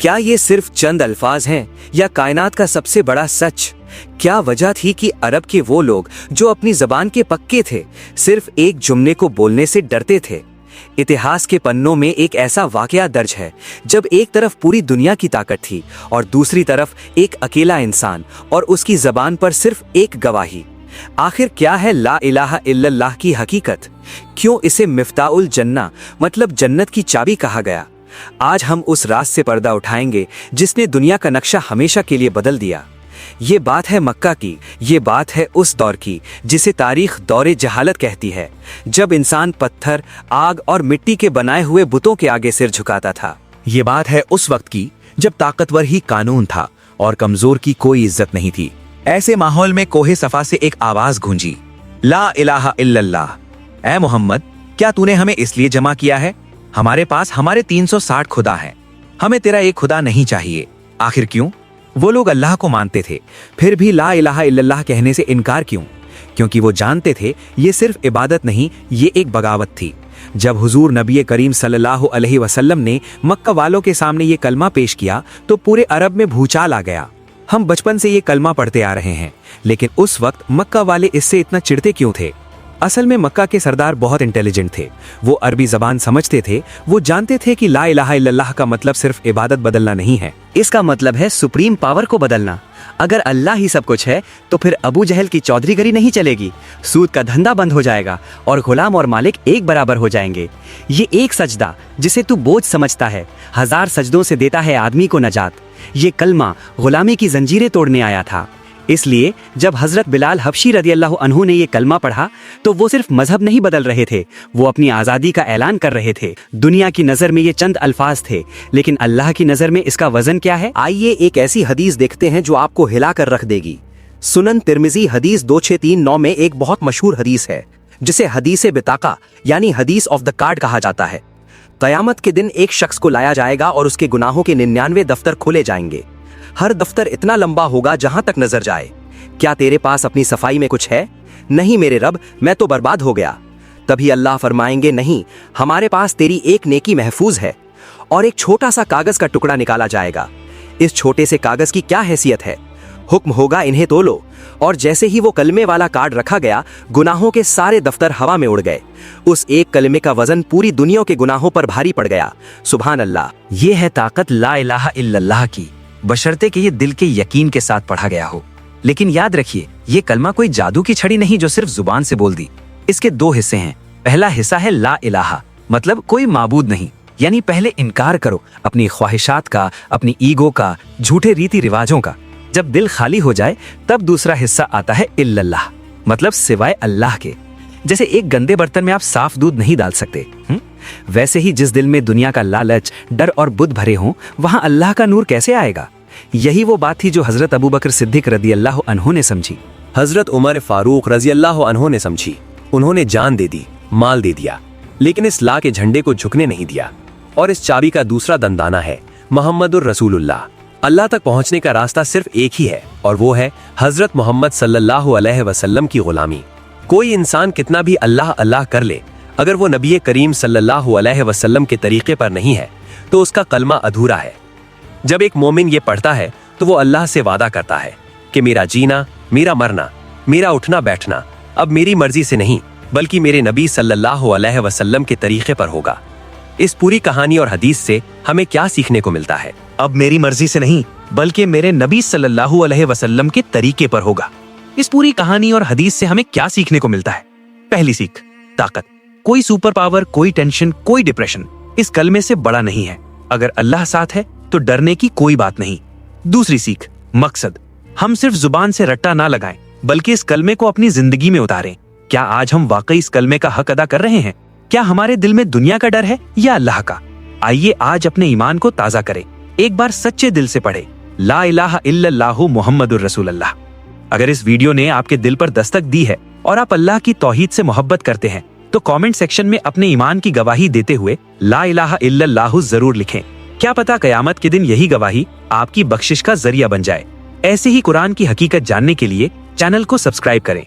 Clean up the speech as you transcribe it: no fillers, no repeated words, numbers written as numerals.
क्या ये सिर्फ चंद अल्फाज हैं या कायनात का सबसे बड़ा सच? क्या वजह थी कि अरब के वो लोग जो अपनी जबान के पक्के थे सिर्फ एक जुमले को बोलने से डरते थे? इतिहास के पन्नों में एक ऐसा वाकया दर्ज है जब एक तरफ पूरी दुनिया की ताकत थी और दूसरी तरफ एक अकेला इंसान और उसकी जबान पर सिर्फ एक गवाही। आखिर क्या है ला इलाहा इल्लल्लाह की हकीकत? क्यों इसे मिफ्ताउल जन्ना मतलब जन्नत की चाबी कहा गया? आज हम उस राज से पर्दा उठाएंगे जिसने दुनिया का नक्शा हमेशा के लिए बदल दिया। ये बात है मक्का की, ये बात है उस दौर की जिसे तारीख दौरे जहालत कहती है, जब इंसान पत्थर, आग और मिट्टी के बनाए हुए बुतों के आगे सिर झुकाता था। ये बात है उस वक्त की जब ताकतवर ही कानून था और कमजोर की कोई इज्जत नहीं थी। ऐसे माहौल में कोहे सफा से एक आवाज गूंजी, ला इलाहा इल्लल्लाह। ऐ मोहम्मद, क्या तूने हमें इसलिए जमा किया है? हमारे पास हमारे 360 खुदा हैं, हमें तेरा एक खुदा नहीं चाहिए। आखिर क्यों? वो लोग अल्लाह को मानते थे, फिर भी ला इलाहा इल्लल्लाह कहने से इनकार क्यों? क्योंकि वो जानते थे ये सिर्फ इबादत नहीं, ये एक बगावत थी। जब हुजूर नबी करीम सल्लल्लाहु अलैहि वसल्लम ने मक्का वालों के सामने ये कलमा पेश किया तो पूरे अरब में भूचाल आ गया। हम बचपन से ये कलमा पढ़ते आ रहे हैं, लेकिन उस वक्त मक्का वाले इससे इतना चिढ़ते क्यों थे? असल में मक्का के सरदार बहुत इंटेलिजेंट थे। वो अरबी जबान समझते थे। वो जानते थे कि ला इलाहा इल्लल्लाह का मतलब सिर्फ इबादत बदलना नहीं है, इसका मतलब है सुप्रीम पावर को बदलना। अगर अल्लाह ही सब कुछ है तो फिर अबू जहल की चौधरीगरी नहीं चलेगी, सूद का धंधा बंद हो जाएगा और गुलाम और मालिक एक बराबर हो जाएंगे। ये एक सजदा जिसे तू बोझ समझता है, 1000 सजदों से देता है आदमी को नजात। ये कलमा गुलामी की जंजीरें तोड़ने आया था। इसलिए जब हजरत बिलाल हबशी रदियल्लाहु अन्हु ने ये कलमा पढ़ा तो वो सिर्फ मजहब नहीं बदल रहे थे, वो अपनी आज़ादी का ऐलान कर रहे थे। दुनिया की नज़र में ये चंद अल्फाज थे, लेकिन अल्लाह की नज़र में इसका वजन क्या है? आइए एक ऐसी हदीस देखते हैं जो आपको हिला कर रख देगी। सुनन तिर्मिजी हदीस 2639 में एक बहुत मशहूर हदीस है जिसे हदीस बिताका यानी हदीस ऑफ द कार्ड कहा जाता है। क़यामत के दिन एक शख्स को लाया जाएगा और उसके गुनाहों के 99 दफ्तर खोले जाएंगे। हर दफ्तर इतना लंबा होगा जहां तक नजर जाए। क्या तेरे पास अपनी सफाई में कुछ है? नहीं मेरे रब, मैं तो बर्बाद हो गया। तभी अल्लाह फरमाएंगे, नहीं, हमारे पास तेरी एक नेकी महफूज है। और एक छोटा सा कागज का टुकड़ा निकाला जाएगा। इस छोटे से कागज की क्या हैसियत है? हुक्म होगा, इन्हें तोलो। और जैसे ही वो कलमे वाला कार्ड रखा गया, गुनाहों के सारे दफ्तर हवा में उड़ गए। उस एक कलमे का वजन पूरी दुनिया के गुनाहों पर भारी पड़ गया। सुभान अल्लाह। ये है ताकत ला इलाहा इल्लल्लाह की, बशर्ते कि ये दिल के यकीन के साथ पढ़ा गया हो। लेकिन याद रखिए, ये कलमा कोई जादू की छड़ी नहीं जो सिर्फ जुबान से बोल दी। इसके 2 हिस्से हैं। पहला हिस्सा है ला इलाहा, मतलब कोई माबूद नहीं, यानी पहले इनकार करो अपनी ख्वाहिशात का, अपनी ईगो का, झूठे रीति रिवाजों का। जब दिल खाली हो जाए तब दूसरा हिस्सा आता है इल्लल्लाह, मतलब सिवाय अल्लाह के। जैसे एक गंदे बर्तन में आप साफ दूध नहीं डाल सकते, वैसे ही जिस दिल में दुनिया का लालच, डर और बुद्ध भरे हों, वहां अल्लाह का नूर कैसे आएगा? यही वो बात थी जो हजरत अबू बकर सिद्दीक रदियल्लाहु अन्हु ने समझी, हजरत उमर फारूक रज़ियल्लाहु अन्हु ने समझी। उन्होंने जान दे दी, माल दे दिया, लेकिन इस ला के झंडे को झुकने नहीं दिया। और इस चाबी का दूसरा दंदाना है मोहम्मदुर रसूलुल्लाह। अल्लाह तक पहुंचने का रास्ता सिर्फ एक ही है, और वो है हजरत मोहम्मद सल्लल्लाहु अलैहि वसल्लम की गुलामी। कोई इंसान कितना भी अल्लाह अल्लाह कर ले, अगर वो नबी करीम सल्लल्लाहु अलैहि वसल्लम के तरीके पर नहीं है तो उसका कलमा अधूरा है। जब एक मोमिन ये पढ़ता है तो वो अल्लाह से वादा करता है कि मेरा जीना, मेरा मरना, मेरा उठना बैठना अब मेरी मर्जी से नहीं बल्कि मेरे नबी सल्लल्लाहु अलैहि वसल्लम के तरीके पर होगा। इस पूरी कहानी और हदीस से हमें क्या सीखने को मिलता है? अब मेरी मर्जी से नहीं बल्कि मेरे नबी सल्लल्लाहु अलैहि वसल्लम के तरीके पर होगा। इस पूरी कहानी और हदीस से हमें क्या सीखने को मिलता है? पहली सीख, ताकत। कोई सुपर पावर, कोई टेंशन, कोई डिप्रेशन इस कलमे से बड़ा नहीं है। अगर अल्लाह साथ है तो डरने की कोई बात नहीं। दूसरी सीख, मकसद। हम सिर्फ जुबान से रट्टा ना लगाएं बल्कि इस कलमे को अपनी जिंदगी में उतारें। क्या आज हम वाकई इस कलमे का हक अदा कर रहे हैं? क्या हमारे दिल में दुनिया का डर है या अल्लाह का? आइए आज अपने ईमान को ताजा करें। एक बार सच्चे दिल से पढ़े ला इलाहा इल्लल्लाहु मुहम्मदुर रसूलुल्लाह। अगर इस वीडियो ने आपके दिल पर दस्तक दी है और आप अल्लाह की तौहीद से मोहब्बत करते हैं तो कमेंट सेक्शन में अपने ईमान की गवाही देते हुए ला इलाहा इल्लल्लाहु जरूर लिखें। क्या पता कयामत के दिन यही गवाही आपकी बख्शिश का जरिया बन जाए। ऐसे ही कुरान की हकीकत जानने के लिए चैनल को सब्सक्राइब करें।